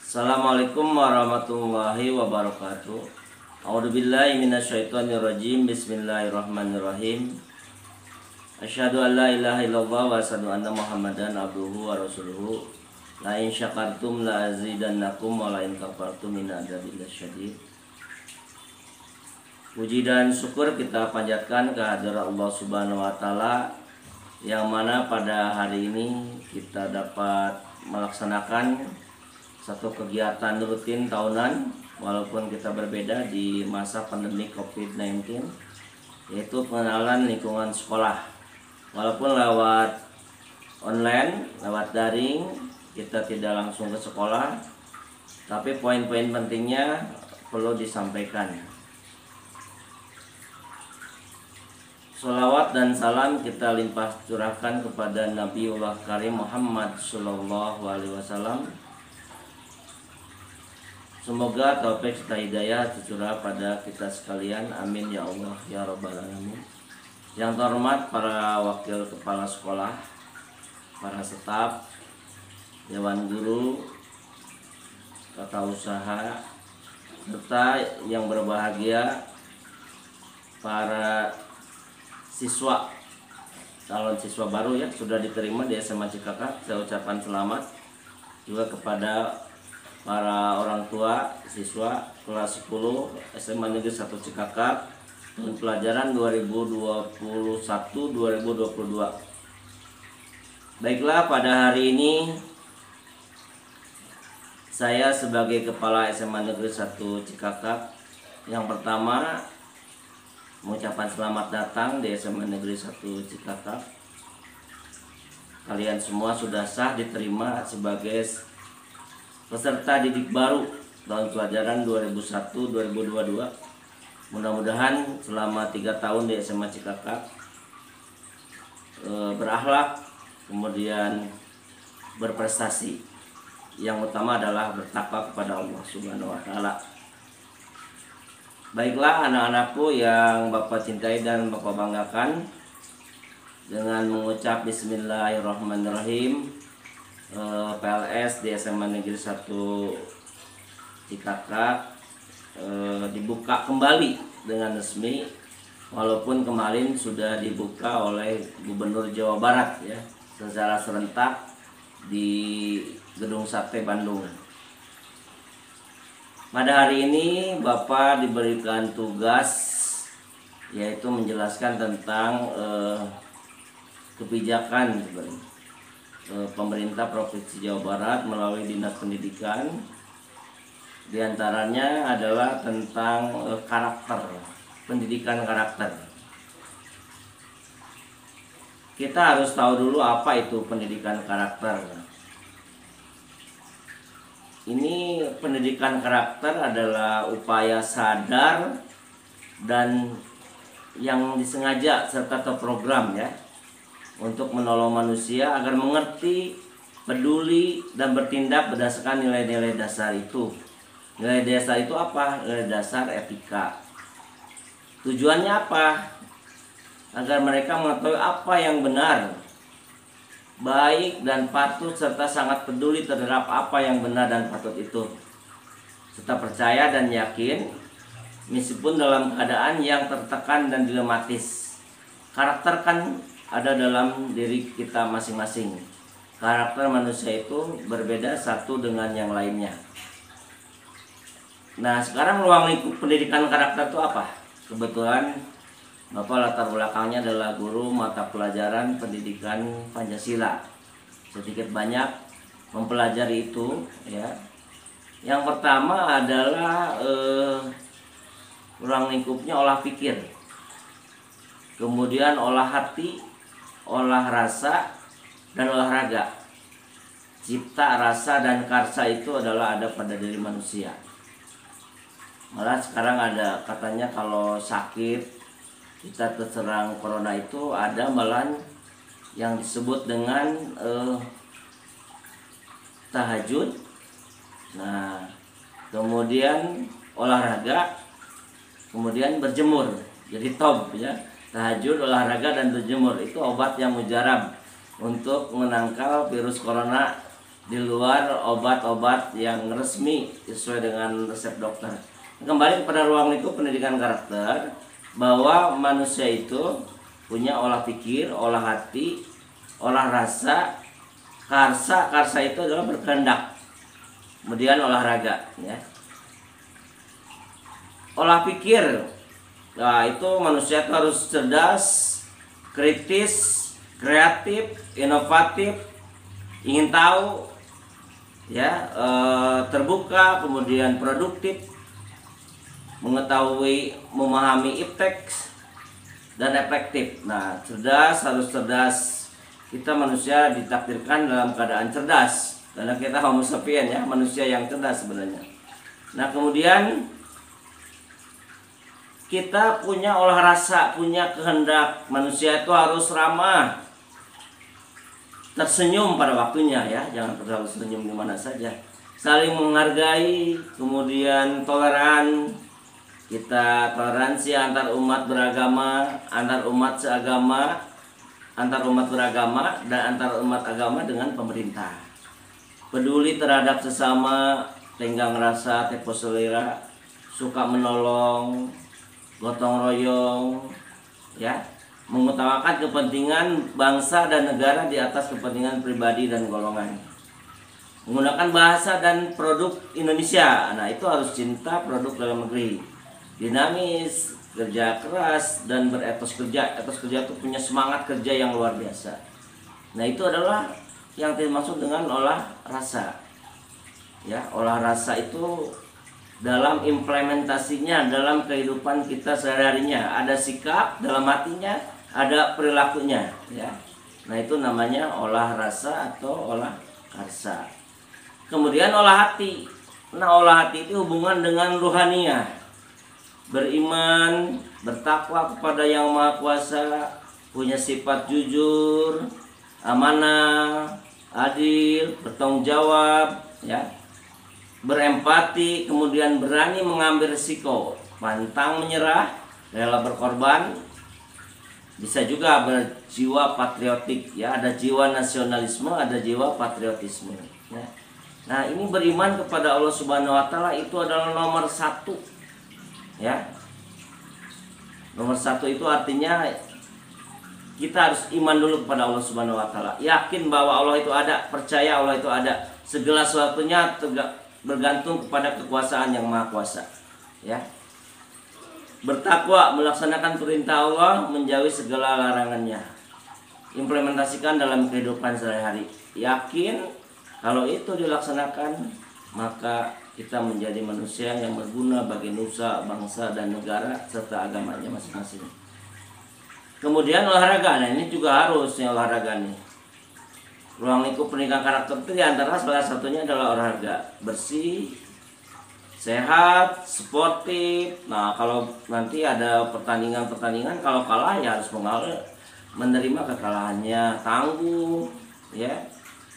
Assalamualaikum warahmatullahi wabarakatuh. A'udzubillahi minasyaitonirrajim. Bismillahirrahmanirrahim. Asyhadu an la ilaha illallah wa asyhadu anna Muhammadan abduhu wa rasuluhu. La in syakartum la azidannakum wa la in kafartum inna adzabi lasyadid. Puji dan syukur kita panjatkan kehadirat Allah Subhanahu wa taala yang mana pada hari ini kita dapat melaksanakan satu kegiatan rutin tahunan walaupun kita berbeda di masa pandemi COVID-19, yaitu pengenalan lingkungan sekolah. Walaupun lewat online, lewat daring, kita tidak langsung ke sekolah, tapi poin-poin pentingnya perlu disampaikan. Sholawat dan salam kita limpah curahkan kepada Nabiullah Karim Muhammad Sallallahu Alaihi Wasallam. Semoga taufik serta hidayah tercurah pada kita sekalian. Amin ya Allah ya Rabbal Alamin. Yang terhormat para wakil kepala sekolah, para staf, dewan guru, tata usaha, serta yang berbahagia para siswa, calon siswa baru ya sudah diterima di SMA Cikakak. Saya ucapkan selamat juga kepada para orang tua siswa kelas 10 SMA Negeri 1 Cikakak tahun pelajaran 2021-2022. Baiklah, pada hari ini saya sebagai kepala SMA Negeri 1 Cikakak yang pertama mengucapkan selamat datang di SMA Negeri 1 Cikakak. Kalian semua sudah sah diterima sebagai peserta didik baru tahun pelajaran 2001-2022. Mudah-mudahan selama 3 tahun di SMA Cikakak berakhlak, kemudian berprestasi. Yang utama adalah bertakwa kepada Allah Subhanahu wa taala. Baiklah anak-anakku yang Bapak cintai dan Bapak banggakan, dengan mengucap bismillahirrahmanirrahim, PLS di SMA Negeri 1 Cikakak dibuka kembali dengan resmi, walaupun kemarin sudah dibuka oleh Gubernur Jawa Barat ya secara serentak di Gedung Sate Bandung. Pada hari ini Bapak diberikan tugas yaitu menjelaskan tentang kebijakan pemerintah Provinsi Jawa Barat melalui Dinas Pendidikan. Di antaranya adalah tentang karakter, pendidikan karakter. Kita harus tahu dulu apa itu pendidikan karakter. Ini pendidikan karakter adalah upaya sadar dan yang disengaja serta terprogram ya untuk menolong manusia agar mengerti, peduli, dan bertindak berdasarkan nilai-nilai dasar itu. Nilai dasar itu apa? Nilai dasar etika. Tujuannya apa? Agar mereka mengetahui apa yang benar, baik dan patut, serta sangat peduli terhadap apa yang benar dan patut itu. Serta percaya dan yakin meskipun dalam keadaan yang tertekan dan dilematis. Karakter kan ada dalam diri kita masing-masing. Karakter manusia itu berbeda satu dengan yang lainnya. Nah, sekarang ruang lingkup pendidikan karakter itu apa? Kebetulan Bapak latar belakangnya adalah guru mata pelajaran pendidikan Pancasila. Sedikit banyak mempelajari itu ya. Yang pertama adalah ruang lingkupnya olah pikir. Kemudian olah hati, olah rasa, dan olahraga. Cipta, rasa, dan karsa itu adalah ada pada diri manusia. Malah sekarang ada katanya kalau sakit, kita terserang corona itu ada malah yang disebut dengan tahajud. Nah, kemudian olahraga, kemudian berjemur. Jadi top ya. Tahajud, olahraga, dan berjemur itu obat yang mujarab untuk menangkal virus corona di luar obat-obat yang resmi sesuai dengan resep dokter. Kembali kepada ruang lingkup pendidikan karakter, bahwa manusia itu punya olah pikir, olah hati, olah rasa, karsa. Karsa itu adalah berkehendak. Kemudian olahraga, ya. Olah pikir, nah itu manusia itu harus cerdas, kritis, kreatif, inovatif, ingin tahu, ya, terbuka, kemudian produktif, mengetahui, memahami ipteks, dan efektif. Nah, cerdas, harus cerdas. Kita manusia ditakdirkan dalam keadaan cerdas, karena kita homo sapien, ya, manusia yang cerdas sebenarnya. Nah, kemudian kita punya olah rasa, punya kehendak. Manusia itu harus ramah, tersenyum pada waktunya, ya, jangan terlalu senyum di mana saja. Saling menghargai, kemudian toleran. Kita toleransi antar umat beragama, antar umat seagama, antar umat beragama, dan antar umat agama dengan pemerintah. Peduli terhadap sesama, tenggang rasa, tepo selera, suka menolong, gotong royong, ya, mengutamakan kepentingan bangsa dan negara di atas kepentingan pribadi dan golongan. Menggunakan bahasa dan produk Indonesia. Nah, itu harus cinta produk dalam negeri. Dinamis, kerja keras, dan beretos kerja. Etos kerja itu punya semangat kerja yang luar biasa. Nah, itu adalah yang dimaksud dengan olah rasa. Ya, olah rasa itu dalam implementasinya dalam kehidupan kita sehari-harinya, ada sikap dalam hatinya, ada perilakunya, ya. Nah, itu namanya olah rasa atau olah karsa. Kemudian olah hati. Nah, olah hati itu hubungan dengan ruhaniyah. Beriman, bertakwa kepada Yang Maha Kuasa, punya sifat jujur, amanah, adil, bertanggung jawab, ya, berempati, kemudian berani mengambil risiko, pantang menyerah, rela berkorban. Bisa juga berjiwa patriotik, ya, ada jiwa nasionalisme, ada jiwa patriotisme, ya. Nah, ini beriman kepada Allah Subhanahu wa Ta'ala itu adalah nomor satu, ya. Nomor satu itu artinya kita harus iman dulu kepada Allah Subhanahu wa Ta'ala, yakin bahwa Allah itu ada, percaya Allah itu ada, segala sesuatunya bergantung kepada kekuasaan Yang Maha Kuasa, ya. Bertakwa, melaksanakan perintah Allah, menjauhi segala larangannya, implementasikan dalam kehidupan sehari-hari. Yakin kalau itu dilaksanakan, maka kita menjadi manusia yang berguna bagi nusa, bangsa, dan negara serta agamanya masing-masing. Kemudian olahraga. Nah, ini juga harus ya, olahraga nih. Ruang lingkup pendidikan karakter itu diantara salah satunya adalah olahraga. Bersih, sehat, sportif. Nah, kalau nanti ada pertandingan-pertandingan, kalau kalah ya harus menerima kekalahannya, tangguh, ya,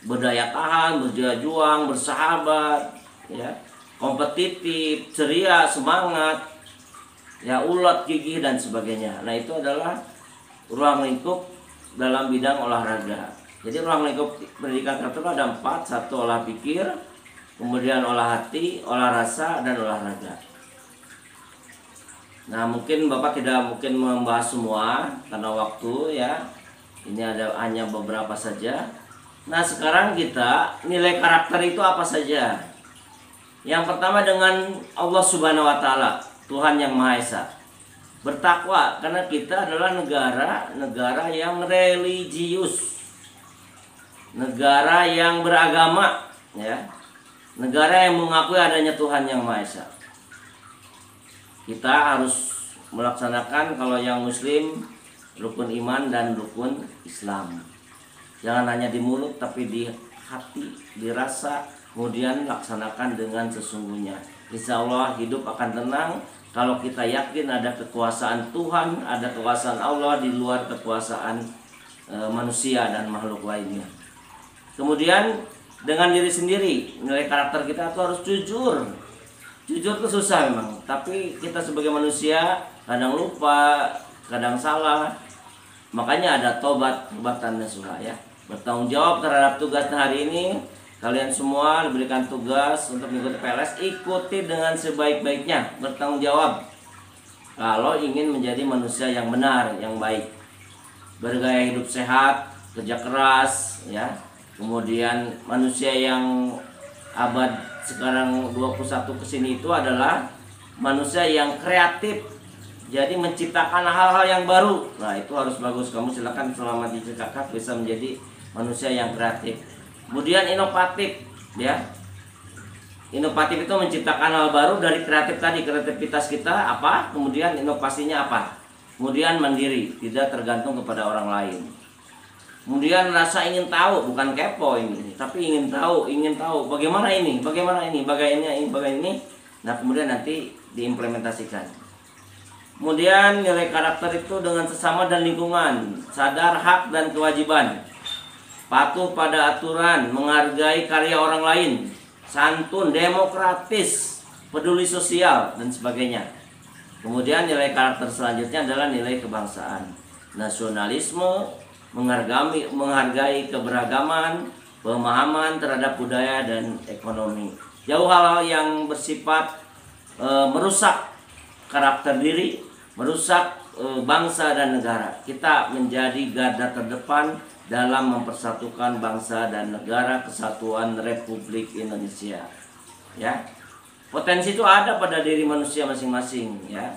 berdaya tahan, berjuang, bersahabat, ya, kompetitif, ceria, semangat, ya, ulet, gigih, dan sebagainya. Nah, itu adalah ruang lingkup dalam bidang olahraga. Jadi ruang lingkup pendidikan karakter ada 4. 1 olah pikir, kemudian olah hati, olah rasa, dan olahraga. Nah, mungkin Bapak tidak mungkin membahas semua karena waktu, ya. Ini ada hanya beberapa saja. Nah, sekarang kita nilai karakter itu apa saja? Yang pertama dengan Allah Subhanahu wa Ta'ala, Tuhan Yang Maha Esa. Bertakwa, karena kita adalah negara yang religius, negara yang beragama, ya, negara yang mengakui adanya Tuhan Yang Maha Esa. Kita harus melaksanakan, kalau yang Muslim, rukun iman dan rukun Islam. Jangan hanya di mulut, tapi di hati, dirasa, kemudian laksanakan dengan sesungguhnya. Insya Allah hidup akan tenang kalau kita yakin ada kekuasaan Tuhan, ada kekuasaan Allah di luar kekuasaan manusia dan makhluk lainnya. Kemudian dengan diri sendiri, nilai karakter kita itu harus jujur. Jujur itu susah memang, tapi kita sebagai manusia kadang lupa, kadang salah. Makanya ada tobatan nasuha, ya. Bertanggung jawab terhadap tugas hari ini, Kalian semua diberikan tugas untuk mengikuti PLS, ikuti dengan sebaik-baiknya, bertanggung jawab. Kalau ingin menjadi manusia yang benar, yang baik, bergaya hidup sehat, kerja keras, ya. Kemudian manusia yang abad sekarang 21 kesini itu adalah manusia yang kreatif. Jadi menciptakan hal-hal yang baru. Nah, itu harus bagus. Kamu silakan selama di CKK bisa menjadi manusia yang kreatif. Kemudian inovatif, ya. Inovatif itu menciptakan hal baru dari kreatif tadi. Kreativitas kita apa? Kemudian inovasinya apa? Kemudian mandiri, tidak tergantung kepada orang lain. Kemudian rasa ingin tahu, bukan kepo ini, tapi ingin tahu bagaimana ini. Nah, kemudian nanti diimplementasikan. Kemudian nilai karakter itu dengan sesama dan lingkungan, sadar hak dan kewajiban, patuh pada aturan, menghargai karya orang lain, santun, demokratis, peduli sosial, dan sebagainya. Kemudian nilai karakter selanjutnya adalah nilai kebangsaan, nasionalisme, menghargai keberagaman, pemahaman terhadap budaya dan ekonomi. Jauh hal-hal yang bersifat merusak karakter diri, merusak bangsa dan negara. Kita menjadi garda terdepan dalam mempersatukan bangsa dan negara kesatuan Republik Indonesia. Ya, potensi itu ada pada diri manusia masing-masing. Ya,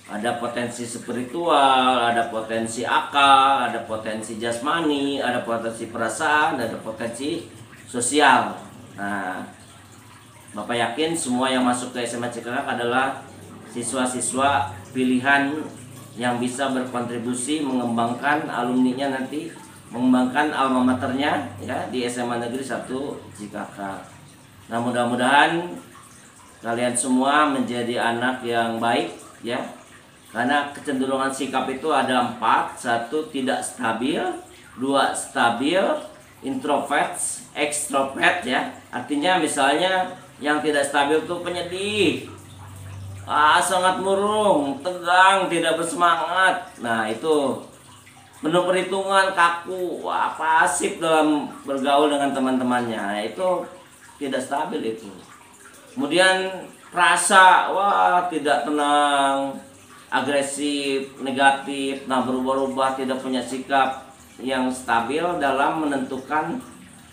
ada potensi spiritual, ada potensi akal, ada potensi jasmani, ada potensi perasaan, ada potensi sosial. Nah, Bapak yakin semua yang masuk ke SMA Cikerak adalah siswa-siswa pilihan yang bisa berkontribusi mengembangkan alumninya nanti, mengembangkan alma maternya, ya, di SMA Negeri 1 Cikakak. Nah, mudah-mudahan kalian semua menjadi anak yang baik, ya. Karena kecenderungan sikap itu ada 4. 1, tidak stabil. 2, stabil. Introvert, extrovert, ya. Artinya misalnya yang tidak stabil itu penyedih, sangat murung, tegang, tidak bersemangat. Nah, itu penuh perhitungan, kaku, pasif dalam bergaul dengan teman-temannya. Nah, itu tidak stabil itu. Kemudian rasa, tidak tenang, agresif, negatif, nah berubah-ubah, tidak punya sikap yang stabil dalam menentukan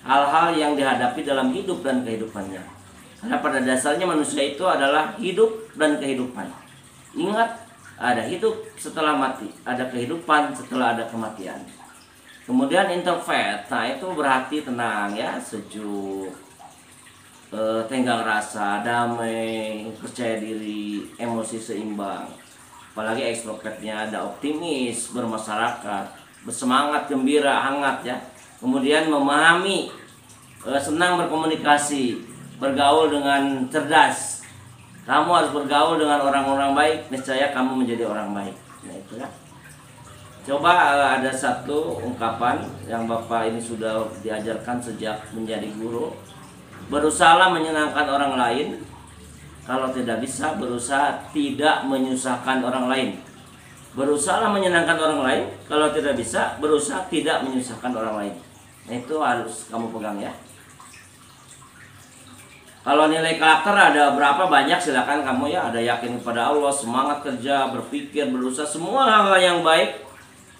hal-hal yang dihadapi dalam hidup dan kehidupannya. Karena pada dasarnya manusia itu adalah hidup dan kehidupan. Ingat, ada hidup setelah mati, ada kehidupan setelah ada kematian. Kemudian introvert, nah itu berarti tenang, ya, sejuk, tenggang rasa, damai, percaya diri, emosi seimbang. Apalagi ekstrovertnya ada optimis, bermasyarakat, bersemangat, gembira, hangat, ya. Kemudian memahami, senang berkomunikasi, bergaul dengan cerdas. Kamu harus bergaul dengan orang-orang baik, niscaya kamu menjadi orang baik. Nah, itu ya. Coba ada satu ungkapan yang Bapak ini sudah diajarkan sejak menjadi guru. Berusaha menyenangkan orang lain. Kalau tidak bisa, berusaha tidak menyusahkan orang lain. Berusaha menyenangkan orang lain. Kalau tidak bisa, berusaha tidak menyusahkan orang lain. Nah, itu harus kamu pegang, ya. Kalau nilai karakter ada berapa banyak, silakan kamu, ya. Ada yakin kepada Allah, semangat kerja, berpikir, berusaha, semua hal yang baik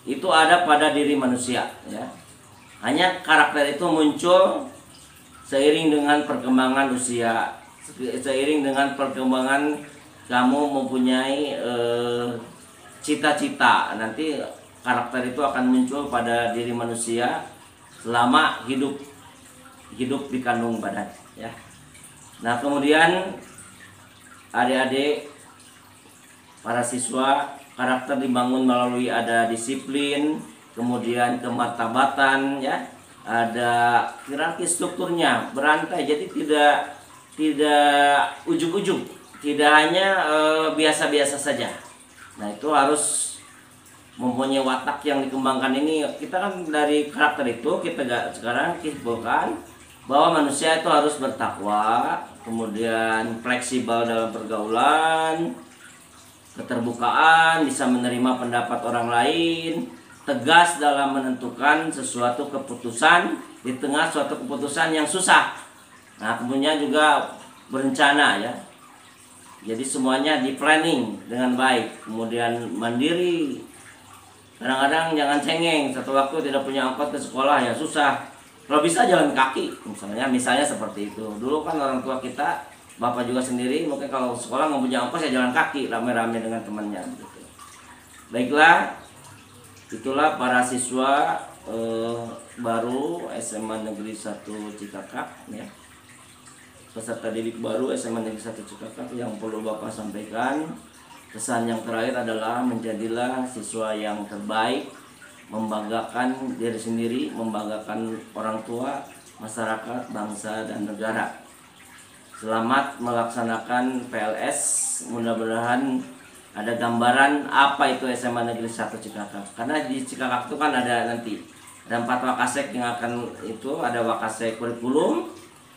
itu ada pada diri manusia, ya. Hanya karakter itu muncul seiring dengan perkembangan usia, seiring dengan perkembangan kamu mempunyai cita-cita. Nanti karakter itu akan muncul pada diri manusia selama hidup di kandung badan, ya. Nah, kemudian adik-adik, para siswa, karakter dibangun melalui ada disiplin, kemudian kemartabatan, ya, ada hierarki strukturnya, berantai, jadi tidak ujug-ujug, tidak hanya biasa-biasa saja. Nah, itu harus mempunyai watak yang dikembangkan ini. Kita kan dari karakter itu kita sekarang simpulkan bahwa manusia itu harus bertakwa, kemudian fleksibel dalam pergaulan, keterbukaan, bisa menerima pendapat orang lain, tegas dalam menentukan sesuatu keputusan di tengah suatu keputusan yang susah. Nah, kemudian juga berencana ya. Jadi semuanya di planning dengan baik. Kemudian mandiri. Kadang-kadang jangan cengeng, satu waktu tidak punya angkot ke sekolah ya susah. Kalau bisa jalan kaki, misalnya seperti itu. Dulu kan orang tua kita, bapak juga sendiri, mungkin kalau sekolah nggak punya angkot ya jalan kaki, rame-rame dengan temannya. Gitu. Baiklah, itulah para siswa baru SMA Negeri 1 Cikakak ya. Peserta didik baru SMA Negeri 1 Cikakak yang perlu Bapak sampaikan. Pesan yang terakhir adalah menjadilah siswa yang terbaik, membanggakan diri sendiri, membanggakan orang tua, masyarakat, bangsa, dan negara. Selamat melaksanakan PLS, mudah-mudahan ada gambaran apa itu SMA Negeri 1 Cikakak. Karena di Cikakak itu kan ada nanti ada 4 wakasek yang akan itu, ada wakasek kurikulum,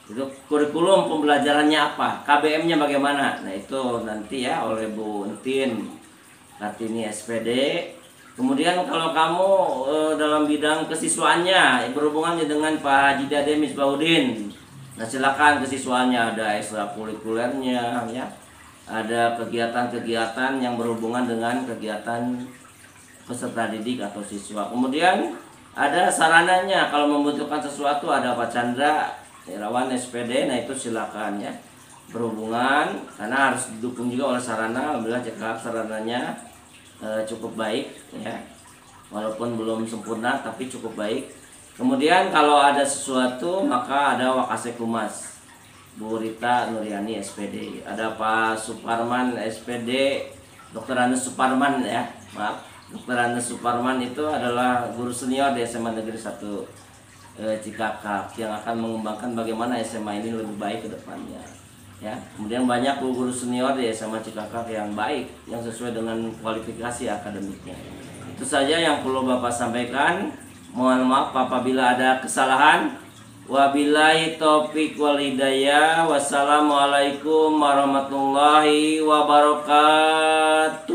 itu kurikulum pembelajarannya apa, KBM-nya bagaimana. Nah itu nanti ya oleh Bu Entin Kartini SPD. Kemudian kalau kamu dalam bidang kesiswaannya berhubungannya dengan Pak Haji Dade Misbahuddin, nah silakan kesiswaannya ada ekstrakurikulernya ya, ada kegiatan-kegiatan yang berhubungan dengan kegiatan peserta didik atau siswa. Kemudian ada sarananya, kalau membutuhkan sesuatu ada Pak Chandra Irawan SPD, nah itu silakan ya, berhubungan, karena harus didukung juga oleh sarana. Alhamdulillah Cikakak sarananya cukup baik ya, walaupun belum sempurna tapi cukup baik. Kemudian kalau ada sesuatu maka ada Wakasek Humas Bu Rita Nuriani SPD, ada Pak Suparman SPD, Dr. Anus Suparman ya, maaf, Dr. Anus Suparman itu adalah guru senior di SMA Negeri 1 Cikakak yang akan mengembangkan bagaimana SMA ini lebih baik ke depannya ya. Kemudian banyak guru senior di SMA Cikakak yang baik, yang sesuai dengan kualifikasi akademiknya. Itu saja yang perlu Bapak sampaikan. Mohon maaf apabila ada kesalahan. Wabillahi taufiq wal hidayah. Wassalamualaikum warahmatullahi wabarakatuh.